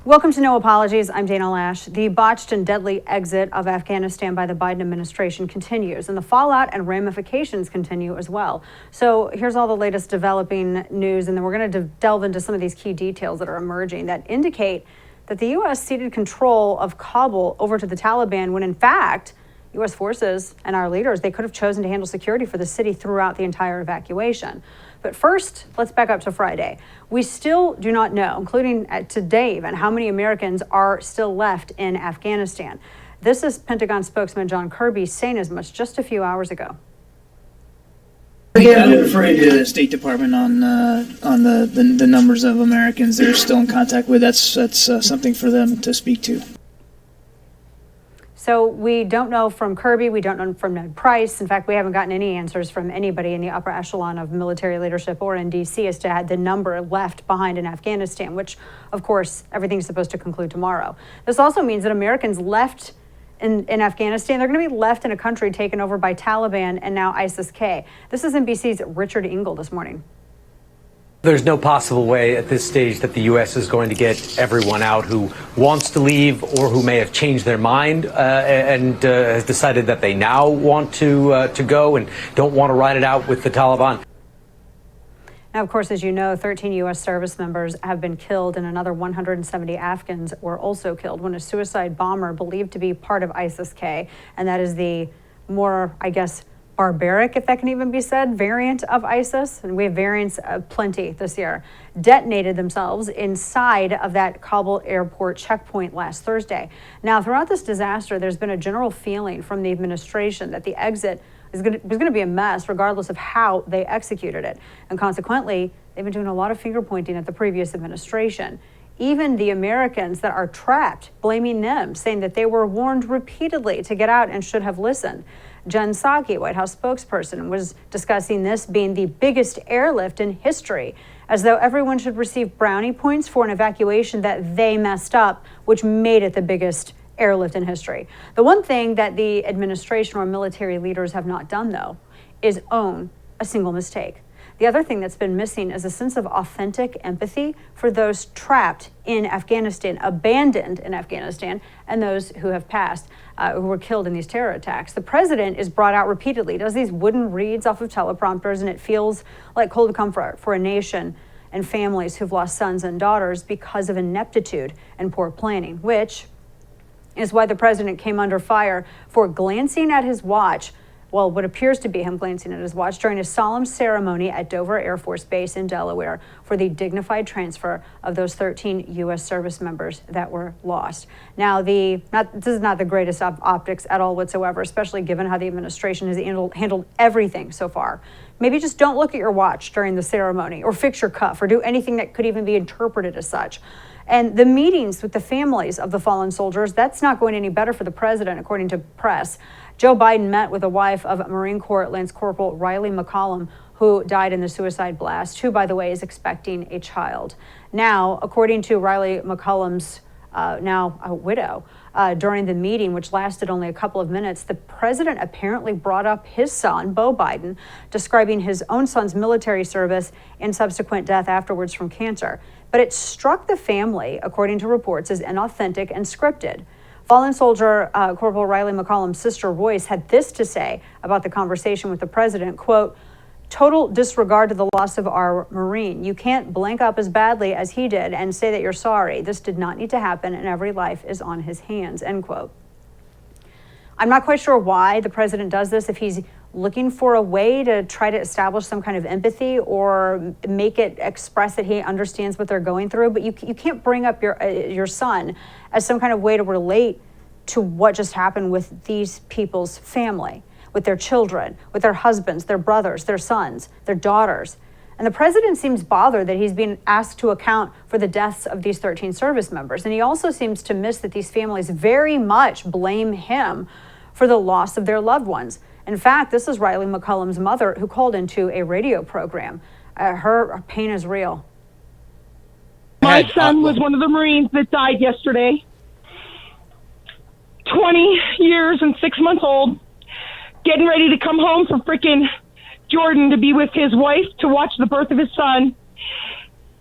Welcome to No Apologies. I'm Dana Lash. The botched and deadly exit of Afghanistan by the Biden administration continues, and the fallout and ramifications continue as well. So here's all the latest developing news, and then we're going to delve into some of these key details that are emerging that indicate that the U.S. ceded control of Kabul over to the Taliban when, in fact, U.S. forces and our leaders, they could have chosen to handle security for the city throughout the entire evacuation. But first, let's back up to Friday. We still do not know, including today even, how many Americans are still left in Afghanistan. This is Pentagon spokesman John Kirby saying as much just a few hours ago. I'm referring to the State Department on the numbers of Americans they're still in contact with. That's something for them to speak to. So we don't know from Kirby, we don't know from Ned Price. In fact, we haven't gotten any answers from anybody in the upper echelon of military leadership or in D.C. as to the number left behind in Afghanistan, which, of course, everything's supposed to conclude tomorrow. This also means that Americans left in Afghanistan, they're going to be left in a country taken over by Taliban and now ISIS-K. This is NBC's Richard Engel this morning. There's no possible way at this stage that the U.S. is going to get everyone out who wants to leave or who may have changed their mind and has decided that they now want to go and don't want to ride it out with the Taliban. Now, of course, as you know, 13 U.S. service members have been killed and another 170 Afghans were also killed when a suicide bomber believed to be part of ISIS-K, and that is the more, I guess, barbaric, if that can even be said, variant of ISIS, and we have variants plenty this year, detonated themselves inside of that Kabul airport checkpoint last Thursday. Now, throughout this disaster, there's been a general feeling from the administration that the exit was going to be a mess, regardless of how they executed it. And consequently, they've been doing a lot of finger pointing at the previous administration. Even the Americans that are trapped, blaming them, saying that they were warned repeatedly to get out and should have listened. Jen Psaki, White House spokesperson, was discussing this being the biggest airlift in history, as though everyone should receive brownie points for an evacuation that they messed up, which made it the biggest airlift in history. The one thing that the administration or military leaders have not done, though, is own a single mistake. The other thing that's been missing is a sense of authentic empathy for those trapped in Afghanistan, abandoned in Afghanistan, and those who have passed, who were killed in these terror attacks. The president is brought out repeatedly, does these wooden reads off of teleprompters, and it feels like cold comfort for a nation and families who've lost sons and daughters because of ineptitude and poor planning, which is why the president came under fire for glancing at his watch, well, what appears to be him glancing at his watch during a solemn ceremony at Dover Air Force Base in Delaware for the dignified transfer of those 13 U.S. service members that were lost. Now, this is not the greatest optics at all whatsoever, especially given how the administration has handled everything so far. Maybe just don't look at your watch during the ceremony or fix your cuff or do anything that could even be interpreted as such. And the meetings with the families of the fallen soldiers, that's not going any better for the president, according to press. Joe Biden met with the wife of Marine Corps Lance Corporal Riley McCollum, who died in the suicide blast, who, by the way, is expecting a child. Now, according to Riley McCollum's now a widow, during the meeting, which lasted only a couple of minutes, the president apparently brought up his son, Beau Biden, describing his own son's military service and subsequent death afterwards from cancer. But it struck the family, according to reports, as inauthentic and scripted. Fallen soldier Corporal Riley McCollum's sister Royce had this to say about the conversation with the president, quote, "Total disregard to the loss of our Marine. You can't blank up as badly as he did and say that you're sorry. This did not need to happen and every life is on his hands," end quote. I'm not quite sure why the president does this, if he's looking for a way to try to establish some kind of empathy or make it express that he understands what they're going through. But you can't bring up your son as some kind of way to relate to what just happened with these people's family, with their children, with their husbands, their brothers, their sons, their daughters. And the president seems bothered that he's being asked to account for the deaths of these 13 service members. And he also seems to miss that these families very much blame him for the loss of their loved ones. In fact, this is Riley McCollum's mother who called into a radio program. Her pain is real. My son was one of the Marines that died yesterday. 20 years and 6 months old, getting ready to come home from frickin' Jordan to be with his wife to watch the birth of his son.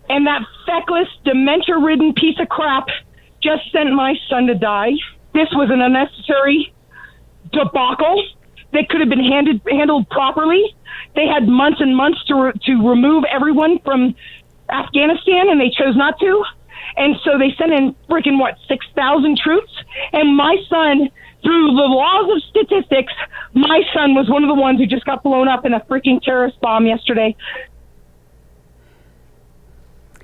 And that feckless, dementia-ridden piece of crap just sent my son to die. This was an unnecessary debacle that could have been handled properly. They had months and months to remove everyone from Afghanistan, and they chose not to. And so they sent in freaking 6,000 troops. And my son, through the laws of statistics, my son was one of the ones who just got blown up in a freaking terrorist bomb yesterday.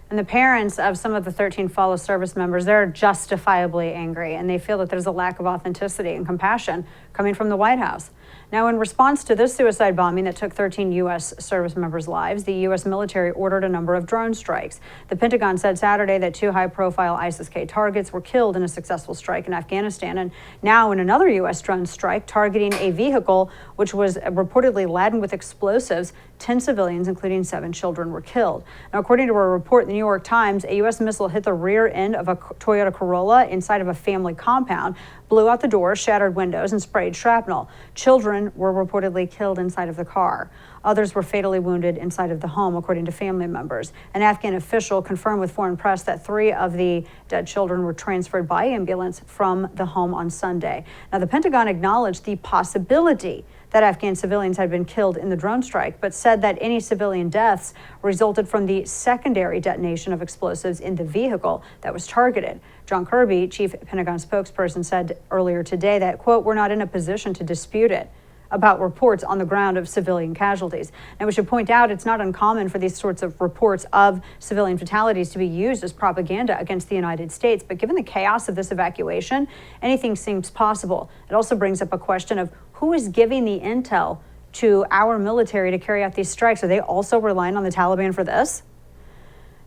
And the parents of some of the 13 follow service members, they're justifiably angry, and they feel that there's a lack of authenticity and compassion coming from the White House. Now, in response to this suicide bombing that took 13 U.S. service members' lives, the U.S. military ordered a number of drone strikes. The Pentagon said Saturday that 2 high-profile ISIS-K targets were killed in a successful strike in Afghanistan, and now in another U.S. drone strike targeting a vehicle which was reportedly laden with explosives, 10 civilians, including 7 children, were killed. Now, according to a report in the New York Times, a U.S. missile hit the rear end of a Toyota Corolla inside of a family compound, blew out the doors, shattered windows, and sprayed shrapnel. Children were reportedly killed inside of the car. Others were fatally wounded inside of the home, according to family members. An Afghan official confirmed with foreign press that 3 of the dead children were transferred by ambulance from the home on Sunday. Now, the Pentagon acknowledged the possibility that Afghan civilians had been killed in the drone strike, but said that any civilian deaths resulted from the secondary detonation of explosives in the vehicle that was targeted. John Kirby, chief Pentagon spokesperson, said earlier today that, quote, "We're not in a position to dispute it," about reports on the ground of civilian casualties. And we should point out it's not uncommon for these sorts of reports of civilian fatalities to be used as propaganda against the United States. But given the chaos of this evacuation, anything seems possible. It also brings up a question of who is giving the intel to our military to carry out these strikes? Are they also relying on the Taliban for this?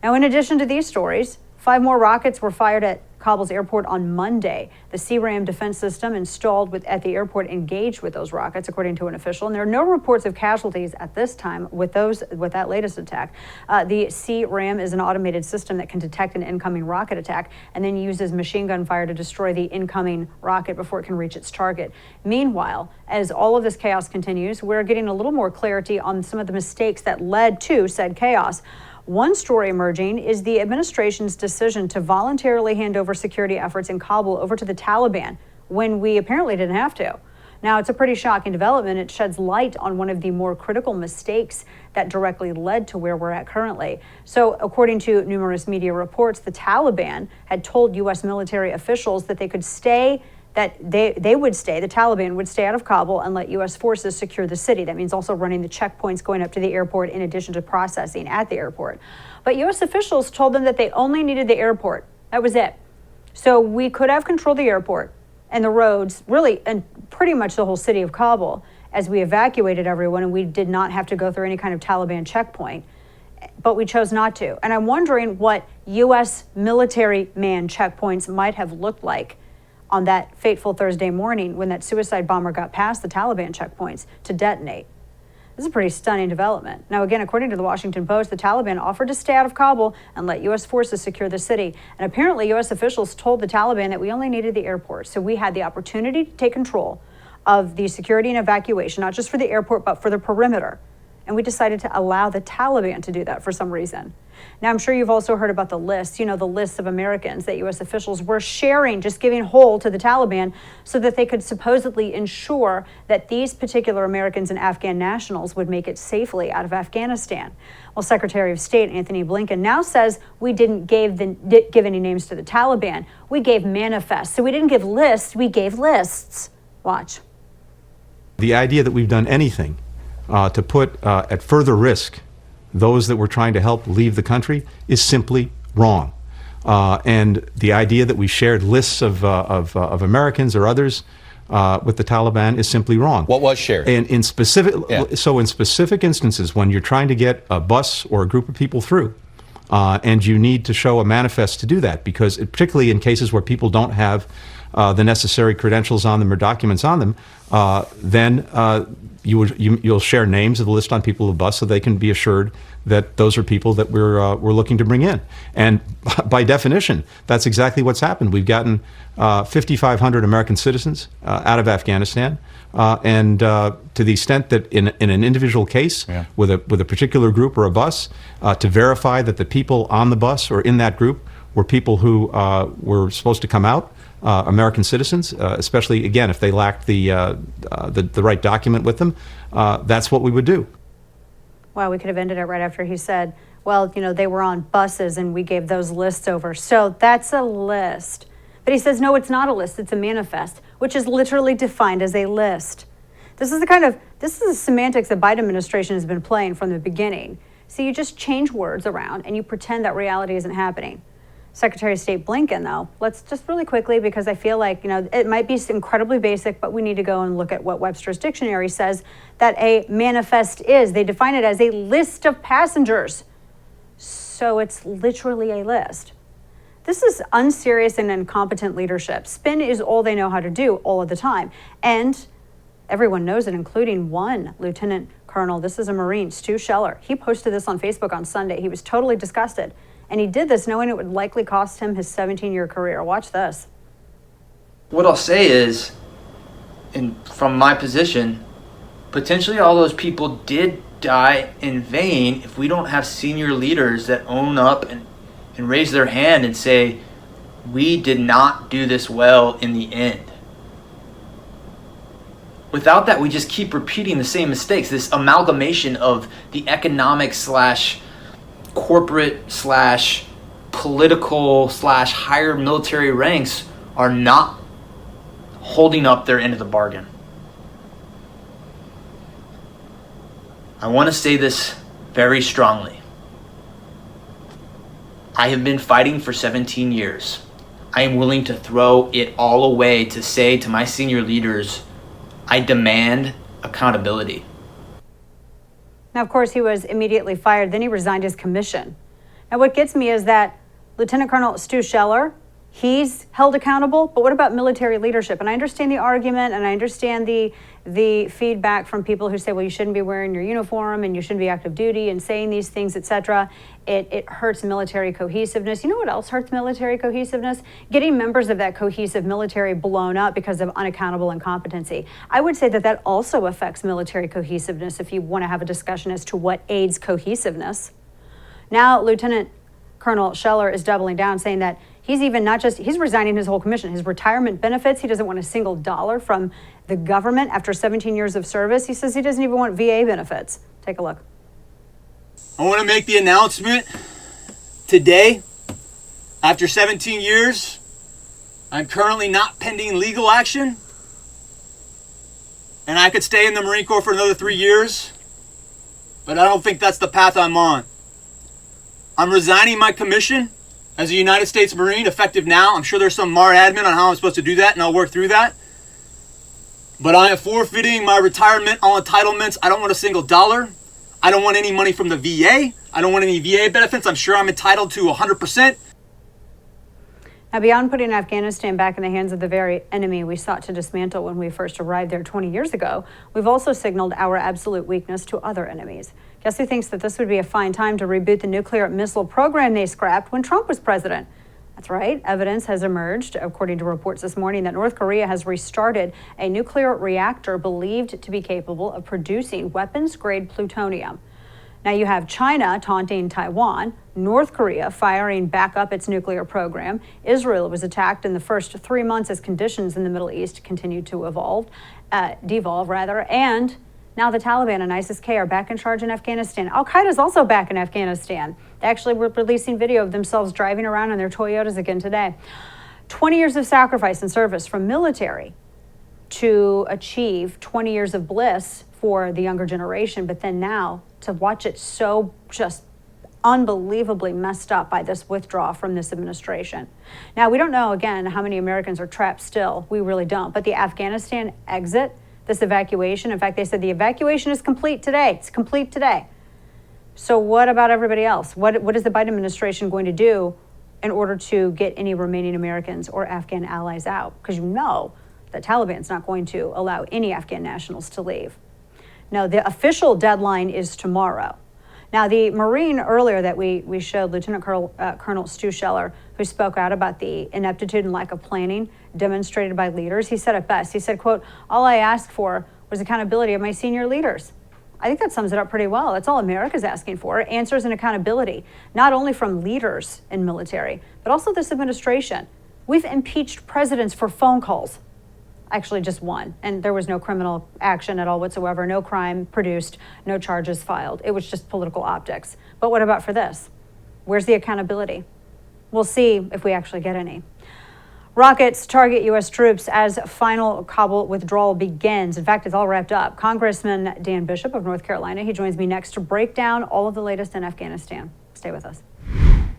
Now, in addition to these stories, 5 more rockets were fired at Kabul's airport on Monday. The CRAM defense system installed at the airport engaged with those rockets, according to an official. And there are no reports of casualties at this time with that latest attack. The CRAM is an automated system that can detect an incoming rocket attack and then uses machine gun fire to destroy the incoming rocket before it can reach its target. Meanwhile, as all of this chaos continues, we're getting a little more clarity on some of the mistakes that led to said chaos. One story emerging is the administration's decision to voluntarily hand over security efforts in Kabul over to the Taliban when we apparently didn't have to. Now, it's a pretty shocking development. It sheds light on one of the more critical mistakes that directly led to where we're at currently. So, according to numerous media reports, the Taliban had told U.S. military officials that they could stay the Taliban would stay out of Kabul and let U.S. forces secure the city. That means also running the checkpoints going up to the airport in addition to processing at the airport. But U.S. officials told them that they only needed the airport. That was it. So we could have controlled the airport and the roads, really, and pretty much the whole city of Kabul as we evacuated everyone, and we did not have to go through any kind of Taliban checkpoint. But we chose not to. And I'm wondering what U.S. military man checkpoints might have looked like on that fateful Thursday morning when that suicide bomber got past the Taliban checkpoints to detonate. This is a pretty stunning development. Now, again, according to the Washington Post, the Taliban offered to stay out of Kabul and let U.S. forces secure the city. And apparently, U.S. officials told the Taliban that we only needed the airport. So we had the opportunity to take control of the security and evacuation, not just for the airport, but for the perimeter. And we decided to allow the Taliban to do that for some reason. Now, I'm sure you've also heard about the list, the lists of Americans that U.S. officials were sharing, just giving whole to the Taliban so that they could supposedly ensure that these particular Americans and Afghan nationals would make it safely out of Afghanistan. Well, Secretary of State Anthony Blinken now says we didn't give any names to the Taliban. We gave manifests. So we didn't give lists, we gave lists. Watch. The idea that we've done anything to put at further risk those that we're trying to help leave the country is simply wrong. And the idea that we shared lists of Americans or others with the Taliban is simply wrong. What was shared? And in specific instances, when you're trying to get a bus or a group of people through, and you need to show a manifest to do that, because particularly in cases where people don't have the necessary credentials on them or documents on them, then you'll share names of the list on people of the bus so they can be assured that those are people that we're looking to bring in. And by definition, that's exactly what's happened. We've gotten 5,500 American citizens out of Afghanistan, and to the extent that in an individual case with a particular group or a bus, to verify that the people on the bus or in that group were people who were supposed to come out, American citizens, especially, again, if they lacked the right document with them. That's what we would do. Wow, we could have ended it right after he said, well, you know, they were on buses and we gave those lists over. So that's a list. But he says, no, it's not a list. It's a manifest, which is literally defined as a list. This is the semantics the Biden administration has been playing from the beginning. So you just change words around and you pretend that reality isn't happening. Secretary of State Blinken, though, let's just really quickly, because I feel like, you know, it might be incredibly basic, but we need to go and look at what Webster's dictionary says that a manifest is. They define it as a list of passengers. So it's literally a list. This is unserious and incompetent leadership. Spin is all they know how to do all of the time. And everyone knows it, including one Lieutenant Colonel. This is a Marine, Stu Scheller. He posted this on Facebook on Sunday. He was totally disgusted. And he did this knowing it would likely cost him his 17-year career. Watch this. What I'll say is, from my position, potentially all those people did die in vain if we don't have senior leaders that own up and raise their hand and say, we did not do this well in the end. Without that, we just keep repeating the same mistakes. This amalgamation of the economic / corporate / political / higher military ranks are not holding up their end of the bargain. I want to say this very strongly. I have been fighting for 17 years. I am willing to throw it all away to say to my senior leaders, I demand accountability. Now, of course, he was immediately fired. Then he resigned his commission. Now, what gets me is that Lieutenant Colonel Stu Scheller, he's held accountable. But what about military leadership? And I understand the argument, and I understand the feedback from people who say, well, you shouldn't be wearing your uniform and you shouldn't be active duty and saying these things, etc. It hurts military cohesiveness. You know what else hurts military cohesiveness? Getting members of that cohesive military blown up because of unaccountable incompetency. I would say that also affects military cohesiveness if you want to have a discussion as to what aids cohesiveness. Now, Lieutenant Colonel Scheller is doubling down, saying that he's resigning his whole commission. His retirement benefits, he doesn't want a single dollar from the government after 17 years of service. He says he doesn't even want VA benefits. Take a look. I want to make the announcement today, after 17 years, I'm currently not pending legal action, and I could stay in the Marine Corps for another 3 years, but I don't think that's the path I'm on. I'm resigning my commission as a United States Marine effective now. I'm sure there's some MAR admin on how I'm supposed to do that, and I'll work through that. But I am forfeiting my retirement, all entitlements. I don't want a single dollar. I don't want any money from the VA. I don't want any VA benefits. I'm sure I'm entitled to 100%. Now, beyond putting Afghanistan back in the hands of the very enemy we sought to dismantle when we first arrived there 20 years ago, we've also signaled our absolute weakness to other enemies. Guess who thinks that this would be a fine time to reboot the nuclear missile program they scrapped when Trump was president? That's right. Evidence has emerged, according to reports this morning, that North Korea has restarted a nuclear reactor believed to be capable of producing weapons-grade plutonium. Now you have China taunting Taiwan, North Korea firing back up its nuclear program. Israel was attacked in the first 3 months as conditions in the Middle East continued to devolve, and now the Taliban and ISIS-K are back in charge in Afghanistan. Al-Qaeda is also back in Afghanistan. They actually were releasing video of themselves driving around in their Toyotas again today. 20 years of sacrifice and service from military to achieve 20 years of bliss for the younger generation, but then now to watch it so just unbelievably messed up by this withdrawal from this administration. Now, we don't know, again, how many Americans are trapped still. We really don't. But the Afghanistan exit, this evacuation, in fact, they said the evacuation is complete today. It's complete today. So what about everybody else? What is the Biden administration going to do in order to get any remaining Americans or Afghan allies out? Because you know the Taliban's not going to allow any Afghan nationals to leave. No, the official deadline is tomorrow. Now, the Marine earlier that we showed, Lieutenant Colonel Stu Scheller, who spoke out about the ineptitude and lack of planning demonstrated by leaders, he said it best. He said, quote, all I asked for was accountability of my senior leaders. I think that sums it up pretty well. That's all America's asking for, answers and accountability, not only from leaders in military, but also this administration. We've impeached presidents for phone calls. Actually, just one, and there was no criminal action at all whatsoever, no crime produced, no charges filed. It was just political optics. But what about for this? Where's the accountability? We'll see if we actually get any. Rockets target U.S. troops as final Kabul withdrawal begins. In fact, it's all wrapped up. Congressman Dan Bishop of North Carolina, he joins me next to break down all of the latest in Afghanistan. Stay with us.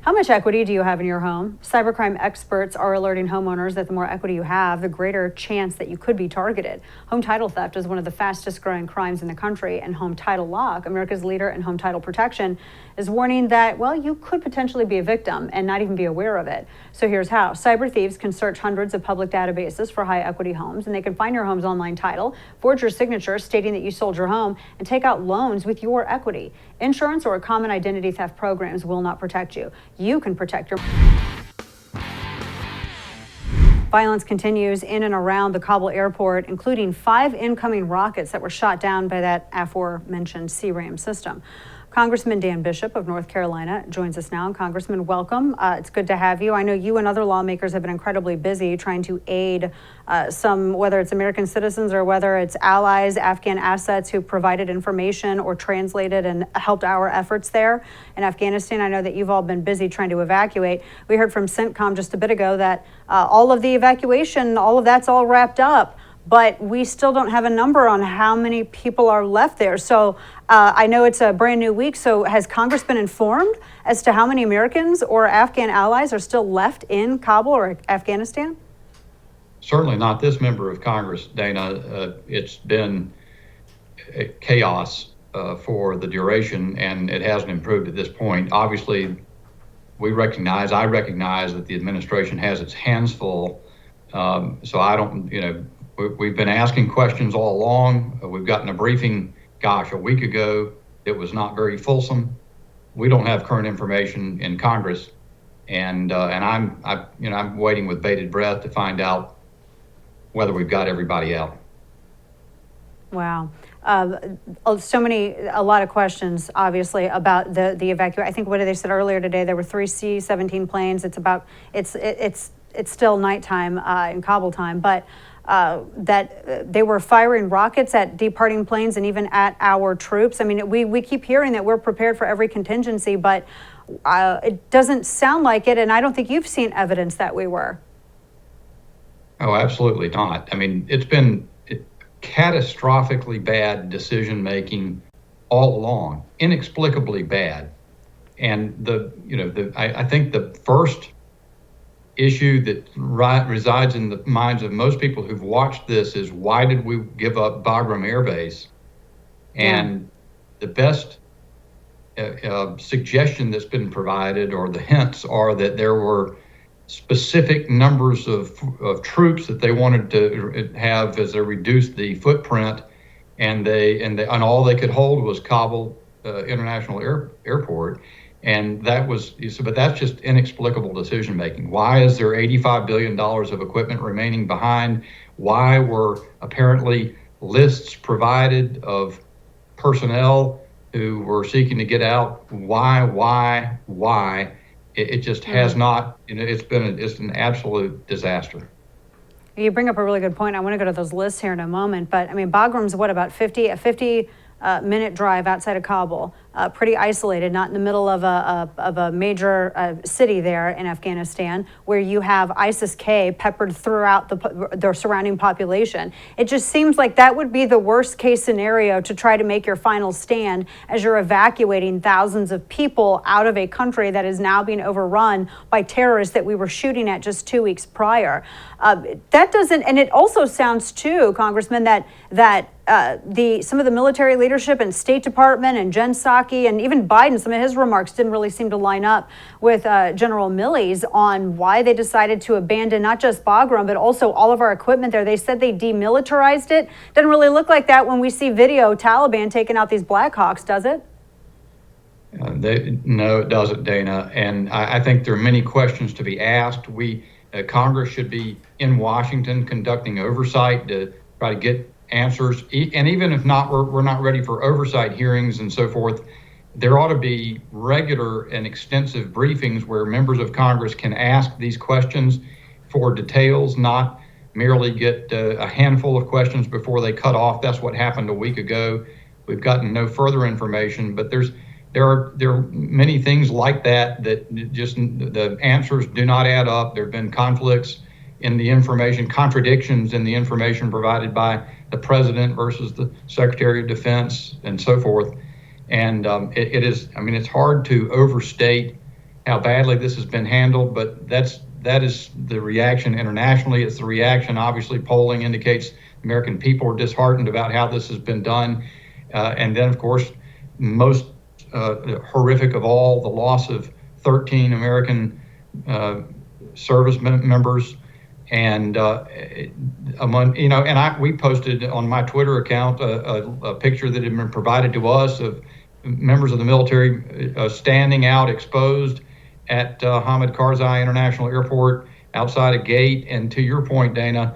How much equity do you have in your home? Cybercrime experts are alerting homeowners that the more equity you have, the greater chance that you could be targeted. Home title theft is one of the fastest growing crimes in the country, and Home Title Lock, America's leader in home title protection, is warning that, well, you could potentially be a victim and not even be aware of it. So here's how. Cyber thieves can search hundreds of public databases for high equity homes, and they can find your home's online title, forge your signature stating that you sold your home, and take out loans with your equity. Insurance or common identity theft programs will not protect you. You can protect your... Violence continues in and around the Kabul airport, including 5 incoming rockets that were shot down by that aforementioned CRAM system. Congressman Dan Bishop of North Carolina joins us now. Congressman, welcome. It's good to have you. I know you and other lawmakers have been incredibly busy trying to aid some, whether it's American citizens or whether it's allies, Afghan assets who provided information or translated and helped our efforts there in Afghanistan. I know that you've all been busy trying to evacuate. We heard from CENTCOM just a bit ago that all of the evacuation, all of that's all wrapped up, but we still don't have a number on how many people are left there. So I know it's a brand new week, so has Congress been informed as to how many Americans or Afghan allies are still left in Kabul or Afghanistan? Certainly not this member of Congress, Dana. It's been chaos for the duration, and it hasn't improved at this point. Obviously, I recognize that the administration has its hands full. So I don't, we've been asking questions all along. We've gotten a briefing, a week ago. It was not very fulsome. We don't have current information in Congress, and I'm waiting with bated breath to find out whether we've got everybody out. Wow. A lot of questions, obviously, about the evacuation. I think what they said earlier today, there were 3 C-17 planes. It's still nighttime in Kabul time, but that they were firing rockets at departing planes and even at our troops. I mean, we keep hearing that we're prepared for every contingency, but it doesn't sound like it, and I don't think you've seen evidence that we were. Oh, absolutely not. I mean, it's been catastrophically bad decision-making all along, inexplicably bad. And I think the first issue that resides in the minds of most people who've watched this is, why did we give up Bagram Air Base? And the best suggestion that's been provided, or the hints, are that there were specific numbers of troops that they wanted to have as they reduced the footprint, and all they could hold was Kabul International Airport. And but that's just inexplicable decision making. Why is there $85 billion of equipment remaining behind? Why were apparently lists provided of personnel who were seeking to get out? Why? It just has not, it's an absolute disaster. You bring up a really good point. I want to go to those lists here in a moment, but I mean, Bagram's about 50 minute drive outside of Kabul, pretty isolated, not in the middle of a major city there in Afghanistan, where you have ISIS-K peppered throughout the surrounding population. It just seems like that would be the worst case scenario to try to make your final stand as you're evacuating thousands of people out of a country that is now being overrun by terrorists that we were shooting at just 2 weeks prior. That doesn't, and it also sounds too, Congressman, that some of the military leadership and State Department and Jen Psaki and even Biden, some of his remarks didn't really seem to line up with General Milley's on why they decided to abandon not just Bagram, but also all of our equipment there. They said they demilitarized it. Doesn't really look like that when we see video Taliban taking out these Blackhawks, does it? No, it doesn't, Dana. And I think there are many questions to be asked. Congress should be in Washington conducting oversight to try to get answers. And even if not, we're not ready for oversight hearings and so forth. There ought to be regular and extensive briefings where members of Congress can ask these questions for details, not merely get a handful of questions before they cut off. That's what happened a week ago. We've gotten no further information, but there are many things like that just the answers do not add up. There have been conflicts in the information, contradictions in the information provided by the president versus the Secretary of Defense and so forth. And it is, I mean, it's hard to overstate how badly this has been handled, but that is the reaction internationally. It's the reaction, obviously, polling indicates American people are disheartened about how this has been done. And then, of course, most horrific of all, the loss of 13 American service members. And among, you know, and we posted on my Twitter account a picture that had been provided to us of members of the military standing out exposed at Hamid Karzai International Airport outside a gate. And to your point, Dana,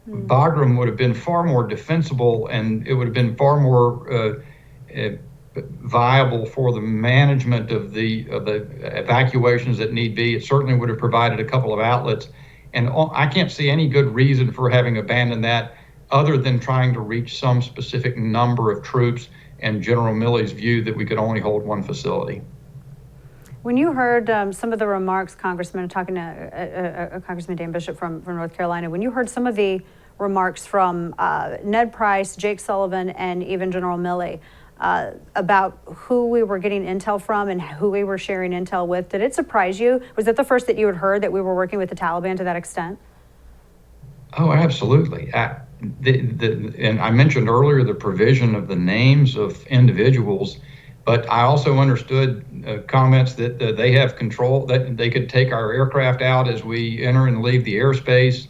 Bagram would have been far more defensible, and it would have been far more viable for the management of the evacuations that need be. It certainly would have provided a couple of outlets. And I can't see any good reason for having abandoned that other than trying to reach some specific number of troops and General Milley's view that we could only hold one facility. When you heard some of the remarks, Congressman, talking to Congressman Dan Bishop from North Carolina, when you heard some of the remarks from Ned Price, Jake Sullivan, and even General Milley about who we were getting intel from and who we were sharing intel with, did it surprise you? Was it the first that you had heard that we were working with the Taliban to that extent? Oh, absolutely. And I mentioned earlier the provision of the names of individuals, but I also understood comments that they have control, that they could take our aircraft out as we enter and leave the airspace.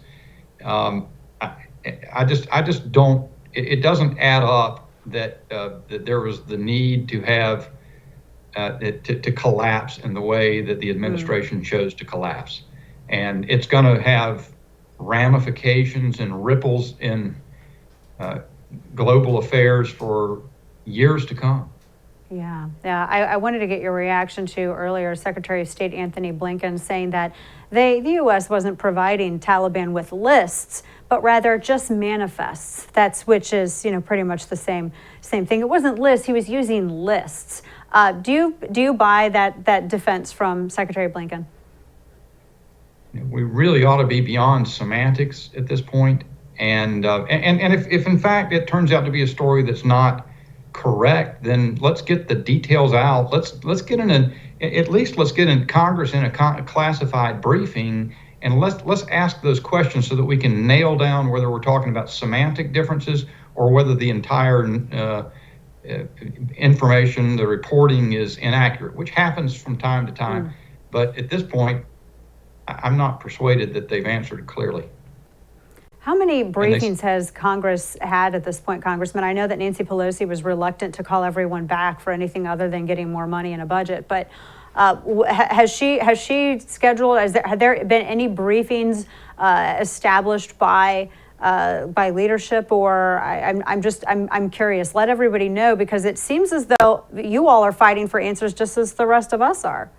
I just don't, it doesn't add up that there was the need to have to collapse in the way that the administration chose to collapse. And it's going to have ramifications and ripples in global affairs for years to come. Yeah. I wanted to get your reaction to earlier Secretary of State Anthony Blinken saying that the U.S. wasn't providing Taliban with lists, but rather just manifests. Which is, pretty much the same thing. It wasn't lists; he was using lists. Do you buy that defense from Secretary Blinken? We really ought to be beyond semantics at this point. And if in fact it turns out to be a story that's not correct, then let's get the details out. Let's get in Congress in a classified briefing, and let's ask those questions so that we can nail down whether we're talking about semantic differences or whether the entire information, the reporting is inaccurate, which happens from time to time. But at this point, I'm not persuaded that they've answered clearly. How many briefings has Congress had at this point, Congressman? I know that Nancy Pelosi was reluctant to call everyone back for anything other than getting more money in a budget, but has she scheduled? Have there been any briefings established by leadership? Or I'm curious. Let everybody know, because it seems as though you all are fighting for answers just as the rest of us are.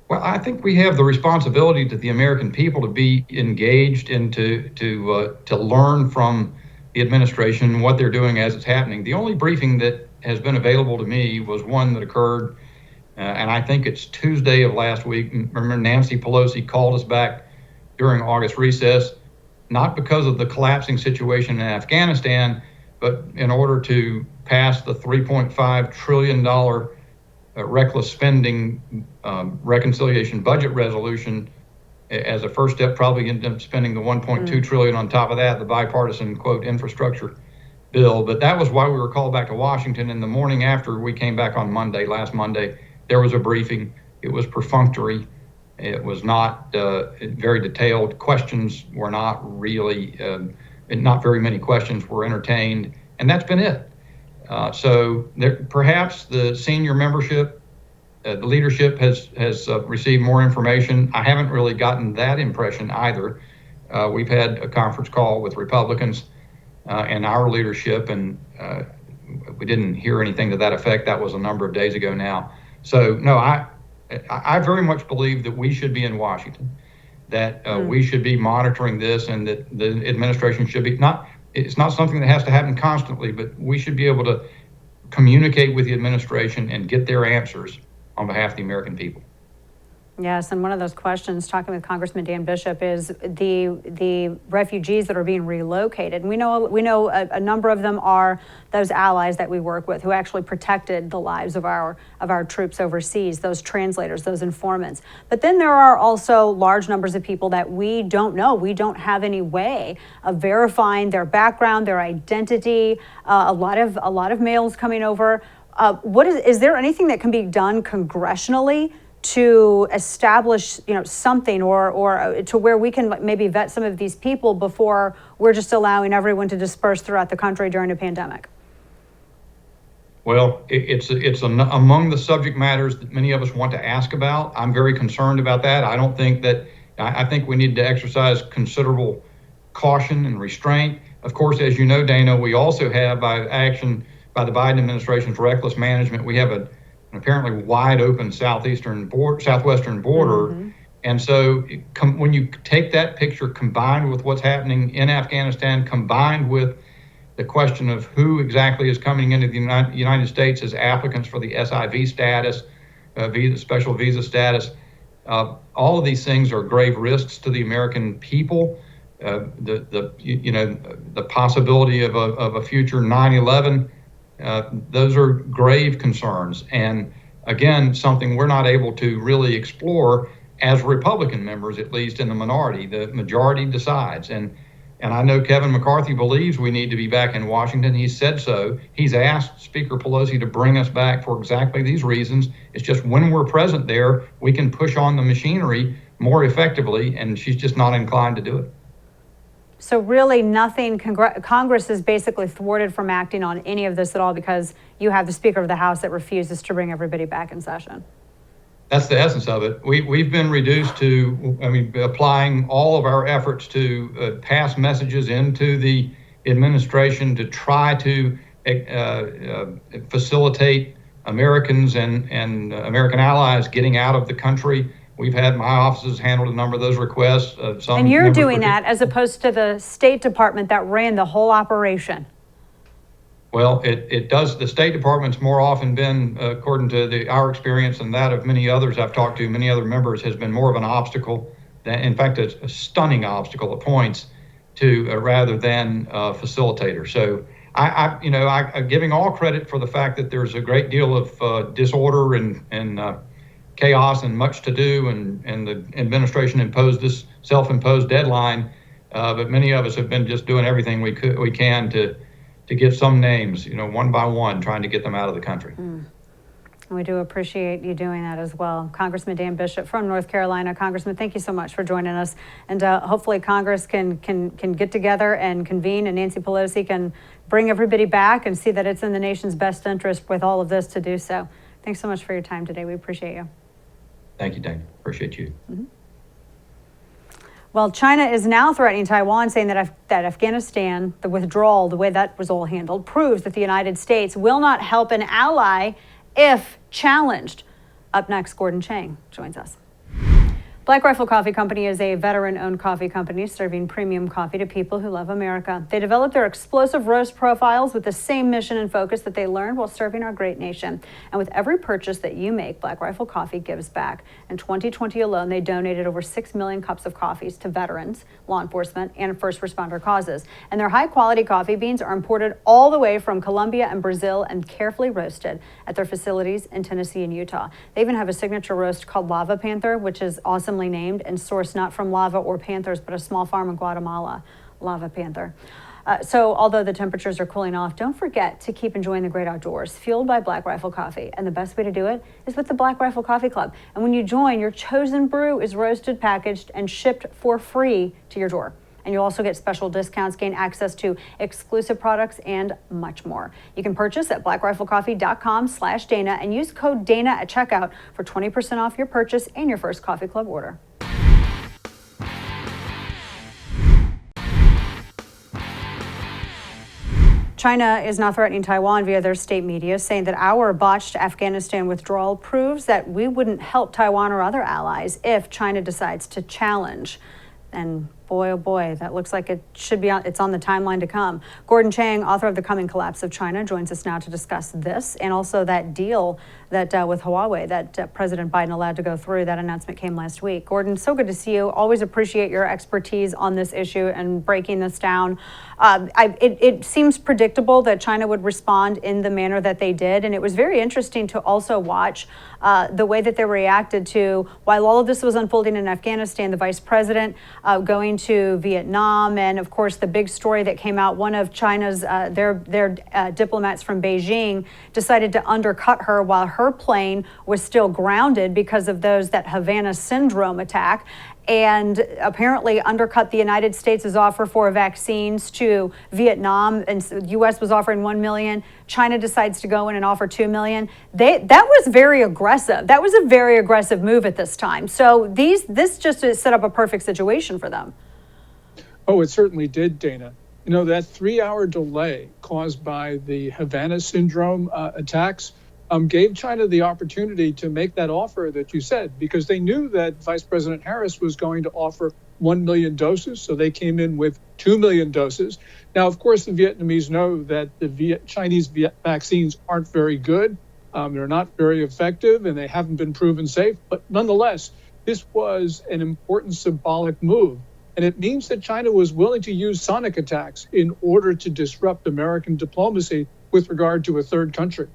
Well, I think we have the responsibility to the American people to be engaged and to learn from the administration what they're doing as it's happening. The only briefing that has been available to me was one that occurred, and I think it's Tuesday of last week. Remember, Nancy Pelosi called us back during August recess, not because of the collapsing situation in Afghanistan, but in order to pass the $3.5 trillion reckless spending reconciliation budget resolution as a first step, probably end up spending the $1.2 trillion on top of that, the bipartisan, quote, infrastructure bill. But that was why we were called back to Washington. In the morning after we came back on last Monday, there was a briefing. It was perfunctory. It was not very detailed. Questions were not really, not very many questions were entertained, and that's been it. So perhaps the senior membership, the leadership has received more information. I haven't really gotten that impression either. We've had a conference call with Republicans, and our leadership, and we didn't hear anything to that effect. That was a number of days ago now. So no, I very much believe that we should be in Washington, that we should be monitoring this, and that the administration should be it's not something that has to happen constantly, but we should be able to communicate with the administration and get their answers on behalf of the American people. Yes, and one of those questions, talking with Congressman Dan Bishop, is the refugees that are being relocated. And we know a number of them are those allies that we work with who actually protected the lives of our troops overseas, those translators, those informants. But then there are also large numbers of people that we don't know. We don't have any way of verifying their background, their identity. A lot of males coming over. Is there anything that can be done congressionally to establish, something or to where we can maybe vet some of these people before we're just allowing everyone to disperse throughout the country during a pandemic? Well, it's among the subject matters that many of us want to ask about. I'm very concerned about that. I think we need to exercise considerable caution and restraint. Of course, as you know, Dana, we also have, by action by the Biden administration's reckless management, we have an apparently wide open southwestern border. Mm-hmm. And so when you take that picture combined with what's happening in Afghanistan, combined with the question of who exactly is coming into the United States as applicants for the SIV status, special visa status, all of these things are grave risks to the American people. The possibility of a future 9/11. Those are grave concerns, and again, something we're not able to really explore as Republican members, at least in the minority. The majority decides, and I know Kevin McCarthy believes we need to be back in Washington. He said so. He's asked Speaker Pelosi to bring us back for exactly these reasons. It's just when we're present there, we can push on the machinery more effectively, and she's just not inclined to do it. So really nothing, Congress is basically thwarted from acting on any of this at all because you have the Speaker of the House that refuses to bring everybody back in session. That's the essence of it. We've been reduced to, applying all of our efforts to pass messages into the administration to try to facilitate Americans and American allies getting out of the country. We've had my offices handled a number of those requests. And you're doing that as opposed to the State Department that ran the whole operation. Well, it does. The State Department's more often been, according to our experience and that of many others I've talked to, many other members, has been more of an obstacle, in fact, a stunning obstacle at points, to rather than a facilitator. So I'm giving all credit for the fact that there's a great deal of disorder and chaos and much to do, and the administration imposed this self-imposed deadline, but many of us have been just doing everything we can to get some names, one by one, trying to get them out of the country. And we do appreciate you doing that as well. Congressman Dan Bishop from North Carolina. Congressman, thank you so much for joining us, and hopefully Congress can get together and convene, and Nancy Pelosi can bring everybody back and see that it's in the nation's best interest with all of this to do so. Thanks so much for your time today. We appreciate you. Thank you, Dana. Appreciate you. Mm-hmm. Well, China is now threatening Taiwan, saying that Afghanistan, the withdrawal, the way that was all handled, proves that the United States will not help an ally if challenged. Up next, Gordon Chang joins us. Black Rifle Coffee Company is a veteran-owned coffee company serving premium coffee to people who love America. They developed their explosive roast profiles with the same mission and focus that they learned while serving our great nation. And with every purchase that you make, Black Rifle Coffee gives back. In 2020 alone, they donated over 6 million cups of coffees to veterans, law enforcement, and first responder causes. And their high-quality coffee beans are imported all the way from Colombia and Brazil and carefully roasted at their facilities in Tennessee and Utah. They even have a signature roast called Lava Panther, which is awesome named and sourced not from lava or panthers, but a small farm in Guatemala, Lava Panther. So although the temperatures are cooling off, don't forget to keep enjoying the great outdoors, fueled by Black Rifle Coffee. And the best way to do it is with the Black Rifle Coffee Club. And when you join, your chosen brew is roasted, packaged, and shipped for free to your door. And you'll also get special discounts, gain access to exclusive products, and much more. You can purchase at blackriflecoffee.com/Dana and use code Dana at checkout for 20% off your purchase and your first Coffee Club order. China is now threatening Taiwan via their state media, saying that our botched Afghanistan withdrawal proves that we wouldn't help Taiwan or other allies if China decides to challenge. And boy, oh boy, that looks like it's on the timeline to come. Gordon Chang, author of The Coming Collapse of China, joins us now to discuss this and also that deal that with Huawei that President Biden allowed to go through. That announcement came last week. Gordon, so good to see you. Always appreciate your expertise on this issue and breaking this down. It seems predictable that China would respond in the manner that they did, and it was very interesting to also watch the way that they reacted to, while all of this was unfolding in Afghanistan, the vice president going to Vietnam, and of course the big story that came out, one of China's their diplomats from Beijing decided to undercut her while her plane was still grounded because of that Havana syndrome attack, and apparently undercut the United States' offer for vaccines to Vietnam, and the U.S. was offering 1 million. China decides to go in and offer 2 million. That was very aggressive. That was a very aggressive move at this time. So this just set up a perfect situation for them. Oh, it certainly did, Dana. You know, that 3-hour delay caused by the Havana syndrome attacks gave China the opportunity to make that offer that you said, because they knew that Vice President Harris was going to offer 1 million doses. So they came in with 2 million doses. Now, of course, the Vietnamese know that the Chinese vaccines aren't very good. They're not very effective, and they haven't been proven safe. But nonetheless, this was an important symbolic move. And it means that China was willing to use sonic attacks in order to disrupt American diplomacy with regard to a third country.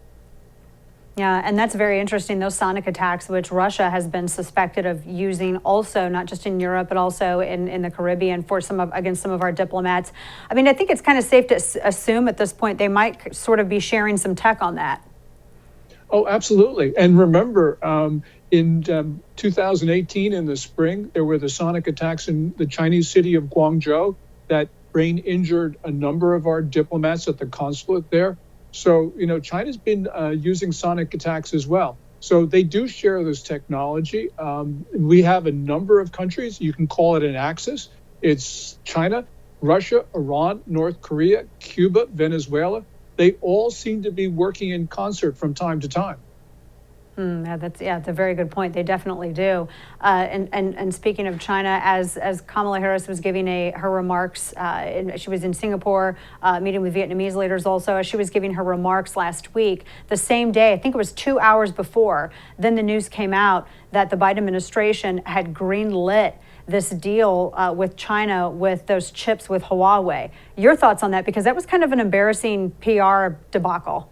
Yeah, and that's very interesting, those sonic attacks, which Russia has been suspected of using also, not just in Europe, but also in the Caribbean against some of our diplomats. I mean, I think it's kind of safe to assume at this point they might sort of be sharing some tech on that. Oh, absolutely. And remember, in 2018, in the spring, there were the sonic attacks in the Chinese city of Guangzhou that brain injured a number of our diplomats at the consulate there. So, you know, China's been using sonic attacks as well. So they do share this technology. We have a number of countries. You can call it an axis. It's China, Russia, Iran, North Korea, Cuba, Venezuela. They all seem to be working in concert from time to time. It's a very good point. They definitely do. And speaking of China, as Kamala Harris was giving her remarks, she was in Singapore meeting with Vietnamese leaders also, as she was giving her remarks last week, the same day, I think it was 2 hours before, then the news came out that the Biden administration had greenlit this deal with China with those chips with Huawei. Your thoughts on that? Because that was kind of an embarrassing PR debacle.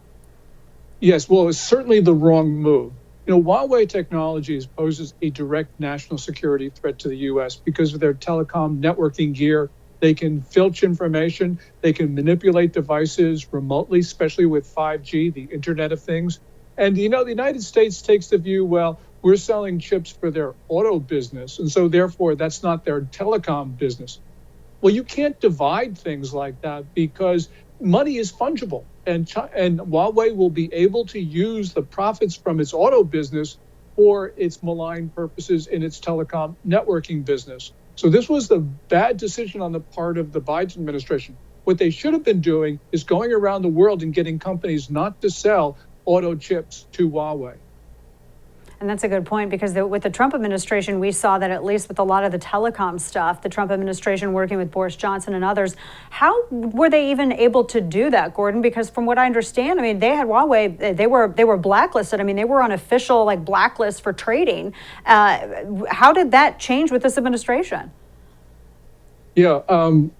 Yes, well, it's certainly the wrong move. You know, Huawei Technologies poses a direct national security threat to the U.S. because of their telecom networking gear. They can filch information. They can manipulate devices remotely, especially with 5G, the Internet of Things. And, you know, the United States takes the view, well, we're selling chips for their auto business, and so therefore that's not their telecom business. Well, you can't divide things like that because money is fungible. And Huawei will be able to use the profits from its auto business for its malign purposes in its telecom networking business. So this was the bad decision on the part of the Biden administration. What they should have been doing is going around the world and getting companies not to sell auto chips to Huawei. And that's a good point, because with the Trump administration, we saw that at least with a lot of the telecom stuff, the Trump administration working with Boris Johnson and others, how were they even able to do that, Gordon? Because from what I understand, I mean, they had Huawei, they were blacklisted. I mean, they were on official blacklist for trading. How did that change with this administration? Yeah,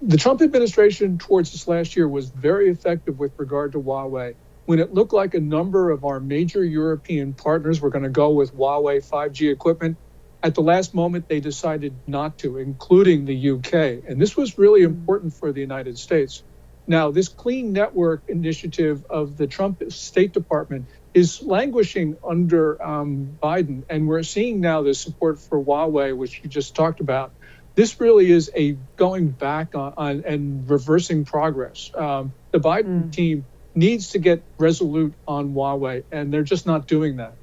the Trump administration towards this last year was very effective with regard to Huawei. When it looked like a number of our major European partners were going to go with Huawei 5G equipment, at the last moment, they decided not to, including the UK. And this was really important for the United States. Now, this Clean Network initiative of the Trump State Department is languishing under Biden. And we're seeing now the support for Huawei, which you just talked about. This really is a going back on and reversing progress. The Biden team needs to get resolute on Huawei, and they're just not doing that.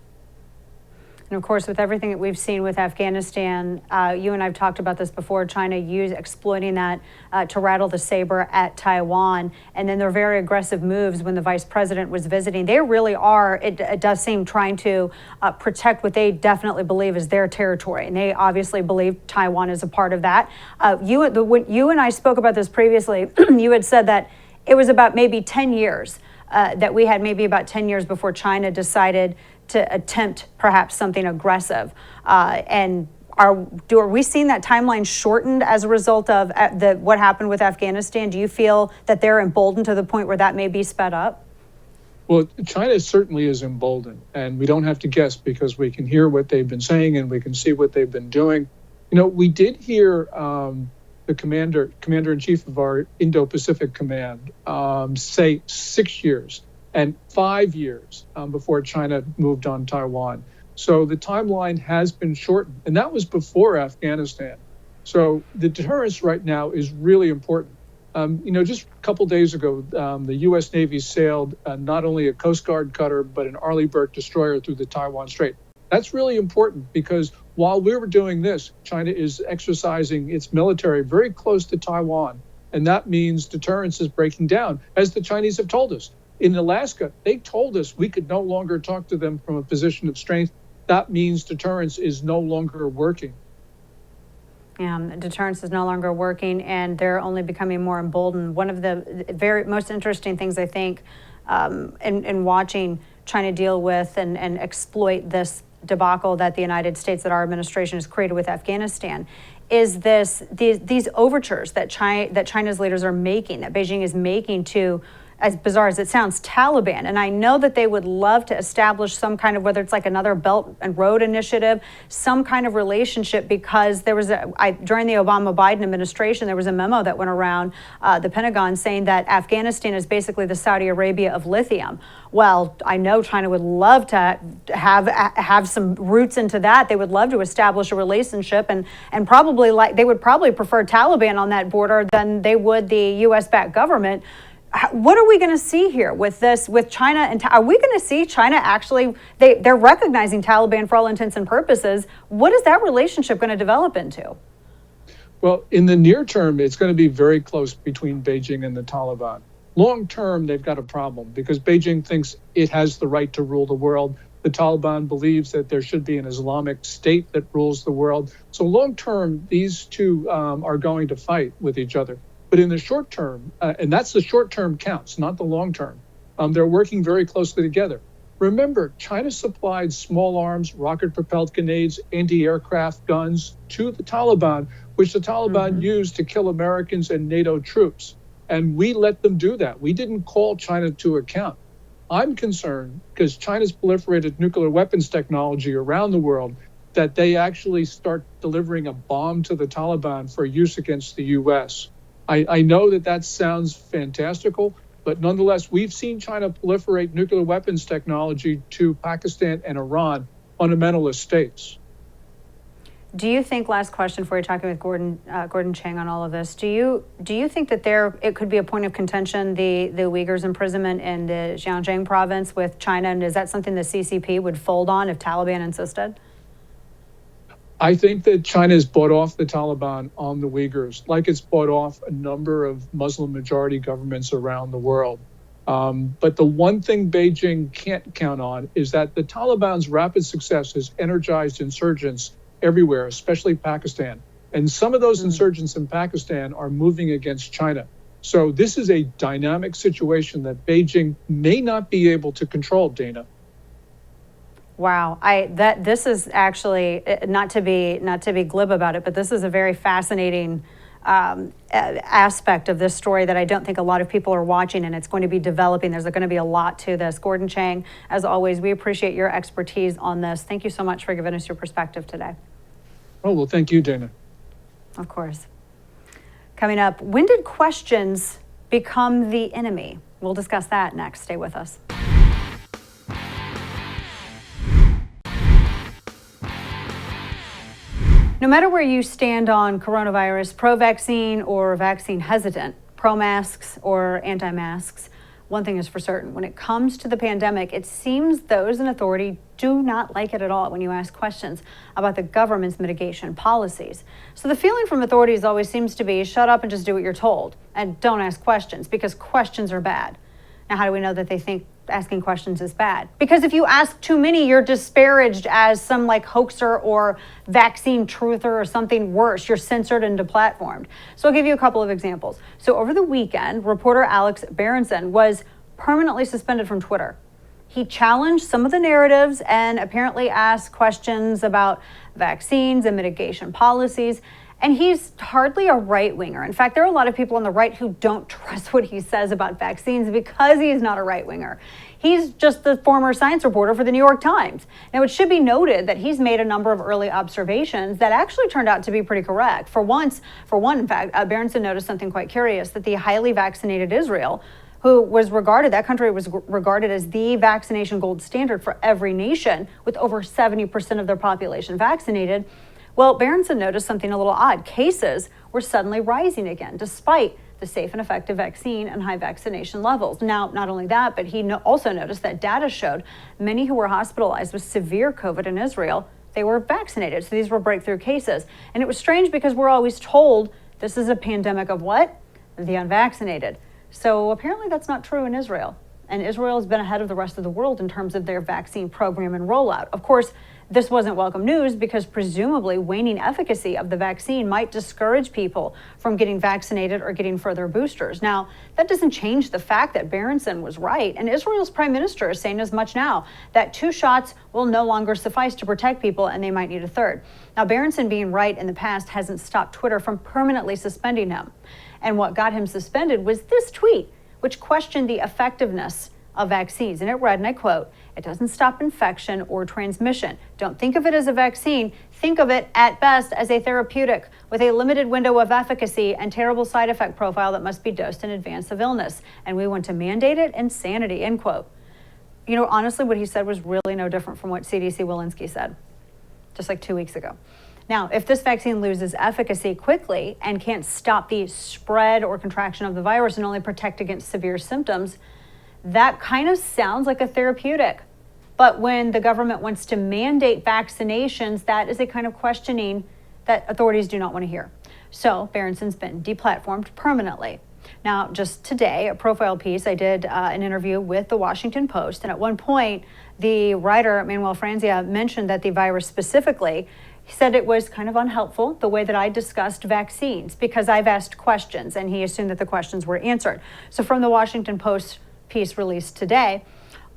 And of course, with everything that we've seen with Afghanistan, you and I have talked about this before, China exploiting that to rattle the saber at Taiwan. And then their very aggressive moves when the vice president was visiting. They really are, it does seem, trying to protect what they definitely believe is their territory. And they obviously believe Taiwan is a part of that. When you and I spoke about this previously, you had said that it was about maybe 10 years, that we had maybe about 10 years before China decided to attempt perhaps something aggressive. And are we seeing that timeline shortened as a result of what happened with Afghanistan? Do you feel that they're emboldened to the point where that may be sped up? Well, China certainly is emboldened, and we don't have to guess because we can hear what they've been saying and we can see what they've been doing. You know, we did hear the commander-in-chief of our Indo-Pacific Command say 6 years and 5 years before China moved on Taiwan. So the timeline has been shortened, and that was before Afghanistan. So the deterrence right now is really important. Just a couple days ago, the U.S. Navy sailed not only a Coast Guard cutter, but an Arleigh Burke destroyer through the Taiwan Strait. That's really important because while we were doing this, China is exercising its military very close to Taiwan. And that means deterrence is breaking down, as the Chinese have told us. In Alaska, they told us we could no longer talk to them from a position of strength. That means deterrence is no longer working. Deterrence is no longer working, and they're only becoming more emboldened. One of the very most interesting things, I think, in watching China deal with and exploit this debacle that the United States, that our administration has created with Afghanistan, is these overtures that China's leaders are making, that Beijing is making to, as bizarre as it sounds, Taliban. And I know that they would love to establish some kind of, whether it's like another Belt and Road initiative, some kind of relationship, because there was during the Obama-Biden administration, there was a memo that went around the Pentagon saying that Afghanistan is basically the Saudi Arabia of lithium. Well, I know China would love to have some roots into that. They would love to establish a relationship, and probably they would probably prefer Taliban on that border than they would the U.S.-backed government. What are we going to see here with this, with China? And are we going to see China actually, they're recognizing Taliban for all intents and purposes. What is that relationship going to develop into? Well, in the near term, it's going to be very close between Beijing and the Taliban. Long term, they've got a problem because Beijing thinks it has the right to rule the world. The Taliban believes that there should be an Islamic state that rules the world. So long term, these two are going to fight with each other. But in the short term, and that's the short term counts, not the long term, they're working very closely together. Remember, China supplied small arms, rocket-propelled grenades, anti-aircraft guns to the Taliban, which the Taliban used to kill Americans and NATO troops. And we let them do that. We didn't call China to account. I'm concerned because China's proliferated nuclear weapons technology around the world, that they actually start delivering a bomb to the Taliban for use against the U.S. I know that sounds fantastical, but nonetheless, we've seen China proliferate nuclear weapons technology to Pakistan and Iran, fundamentalist states. Do you think, last question before you're talking with Gordon Chang on all of this, do you think that it could be a point of contention, the Uyghurs' imprisonment in the Xinjiang province with China, and is that something the CCP would fold on if Taliban insisted? I think that China has bought off the Taliban on the Uyghurs, like it's bought off a number of Muslim majority governments around the world. But the one thing Beijing can't count on is that the Taliban's rapid success has energized insurgents everywhere, especially Pakistan. And some of those insurgents in Pakistan are moving against China. So this is a dynamic situation that Beijing may not be able to control, Dana. Wow, this is actually, not to be glib about it, but this is a very fascinating aspect of this story that I don't think a lot of people are watching, and it's going to be developing. There's going to be a lot to this. Gordon Chang, as always, we appreciate your expertise on this. Thank you so much for giving us your perspective today. Oh, well, thank you, Dana. Of course. Coming up, when did questions become the enemy? We'll discuss that next. Stay with us. No matter where you stand on coronavirus, pro-vaccine or vaccine hesitant, pro-masks or anti-masks, one thing is for certain. When it comes to the pandemic, it seems those in authority do not like it at all when you ask questions about the government's mitigation policies. So the feeling from authorities always seems to be shut up and just do what you're told and don't ask questions because questions are bad. Now, how do we know that they think asking questions is bad? Because if you ask too many, you're disparaged as some like hoaxer or vaccine truther or something worse. You're censored and deplatformed. So I'll give you a couple of examples. So over the weekend, reporter Alex Berenson was permanently suspended from Twitter. He challenged some of the narratives and apparently asked questions about vaccines and mitigation policies. And he's hardly a right-winger. In fact, there are a lot of people on the right who don't trust what he says about vaccines because he's not a right-winger. He's just the former science reporter for the New York Times. Now, it should be noted that he's made a number of early observations that actually turned out to be pretty correct. For one, in fact, Berenson noticed something quite curious, that the highly vaccinated Israel, that country was regarded as the vaccination gold standard for every nation, with over 70% of their population vaccinated. Well, Berenson noticed something a little odd. Cases were suddenly rising again, despite the safe and effective vaccine and high vaccination levels. Now, not only that, but he also noticed that data showed many who were hospitalized with severe COVID in Israel, they were vaccinated. So these were breakthrough cases. And it was strange because we're always told this is a pandemic of what? The unvaccinated. So apparently that's not true in Israel. And Israel has been ahead of the rest of the world in terms of their vaccine program and rollout. Of course, this wasn't welcome news because presumably waning efficacy of the vaccine might discourage people from getting vaccinated or getting further boosters. Now, that doesn't change the fact that Berenson was right, and Israel's prime minister is saying as much now, that 2 shots will no longer suffice to protect people and they might need a third. Now, Berenson being right in the past hasn't stopped Twitter from permanently suspending him. And what got him suspended was this tweet, which questioned the effectiveness of vaccines. And it read, and I quote, "It doesn't stop infection or transmission. Don't think of it as a vaccine. Think of it at best as a therapeutic with a limited window of efficacy and terrible side effect profile that must be dosed in advance of illness. And we want to mandate it. Insanity," end quote. You know, honestly, what he said was really no different from what CDC Walensky said just like 2 weeks ago. Now, if this vaccine loses efficacy quickly and can't stop the spread or contraction of the virus and only protect against severe symptoms, that kind of sounds like a therapeutic. But when the government wants to mandate vaccinations, that is a kind of questioning that authorities do not want to hear. So Berenson's been deplatformed permanently. Now, just today, a profile piece, I did an interview with the Washington Post. And at one point, the writer, Manuel Franzia, mentioned that the virus specifically, he said it was kind of unhelpful the way that I discussed vaccines because I've asked questions and he assumed that the questions were answered. So from the Washington Post piece released today,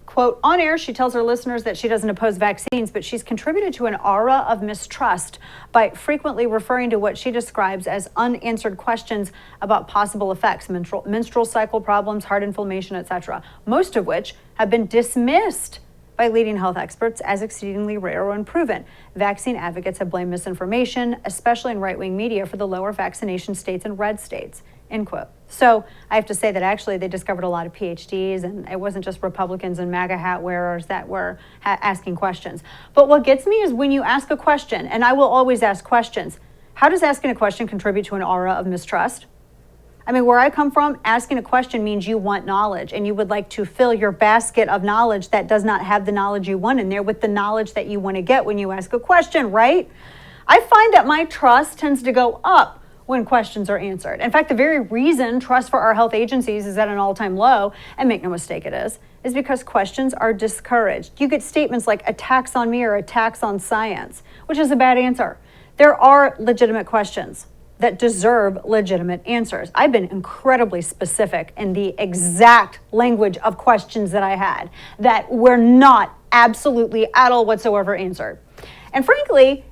quote, "On air, she tells her listeners that she doesn't oppose vaccines, but she's contributed to an aura of mistrust by frequently referring to what she describes as unanswered questions about possible effects, menstrual cycle problems, heart inflammation, etc., most of which have been dismissed by leading health experts as exceedingly rare or unproven. Vaccine advocates have blamed misinformation, especially in right-wing media, for the lower vaccination states and red states," end quote. So I have to say that actually they discovered a lot of PhDs, and it wasn't just Republicans and MAGA hat wearers that were asking questions. But what gets me is when you ask a question, and I will always ask questions, how does asking a question contribute to an aura of mistrust? I mean, where I come from, asking a question means you want knowledge and you would like to fill your basket of knowledge that does not have the knowledge you want in there with the knowledge that you want to get when you ask a question, right? I find that my trust tends to go up when questions are answered. In fact, the very reason trust for our health agencies is at an all-time low, and make no mistake it is because questions are discouraged. You get statements like attacks on me or attacks on science, which is a bad answer. There are legitimate questions that deserve legitimate answers. I've been incredibly specific in the exact language of questions that I had that were not absolutely at all whatsoever answered. And frankly,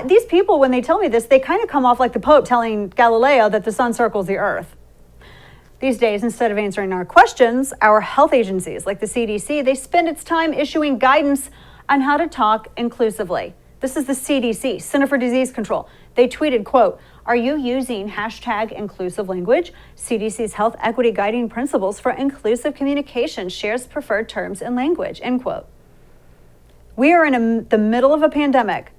these people, when they tell me this, they kind of come off like the Pope telling Galileo that the sun circles the earth. These days, instead of answering our questions, our health agencies like the CDC, they spend its time issuing guidance on how to talk inclusively. This is the CDC, Center for Disease Control. They tweeted, quote, "Are you using hashtag inclusive language? CDC's Health Equity Guiding Principles for Inclusive Communication shares preferred terms and language," end quote. We are in the middle of a pandemic,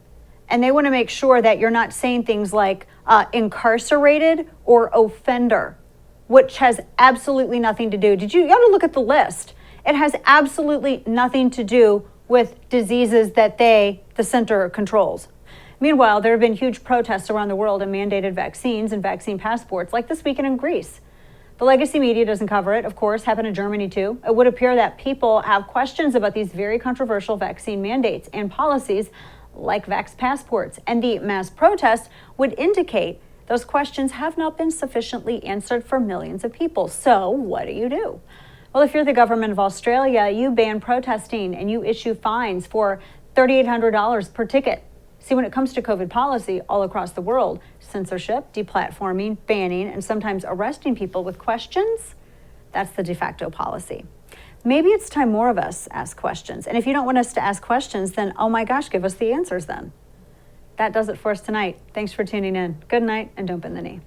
and they want to make sure that you're not saying things like incarcerated or offender, which has absolutely nothing to do. You got to look at the list. It has absolutely nothing to do with diseases that the center, controls. Meanwhile, there have been huge protests around the world and mandated vaccines and vaccine passports, like this weekend in Greece. The legacy media doesn't cover it, of course, happened in Germany too. It would appear that people have questions about these very controversial vaccine mandates and policies like vax passports, and the mass protests would indicate those questions have not been sufficiently answered for millions of people. So what do? Well, if you're the government of Australia, you ban protesting and you issue fines for $3,800 per ticket. See, when it comes to COVID policy all across the world, censorship, deplatforming, banning, and sometimes arresting people with questions, that's the de facto policy. Maybe it's time more of us ask questions. And if you don't want us to ask questions, then, oh my gosh, give us the answers then. That does it for us tonight. Thanks for tuning in. Good night, and don't bend the knee.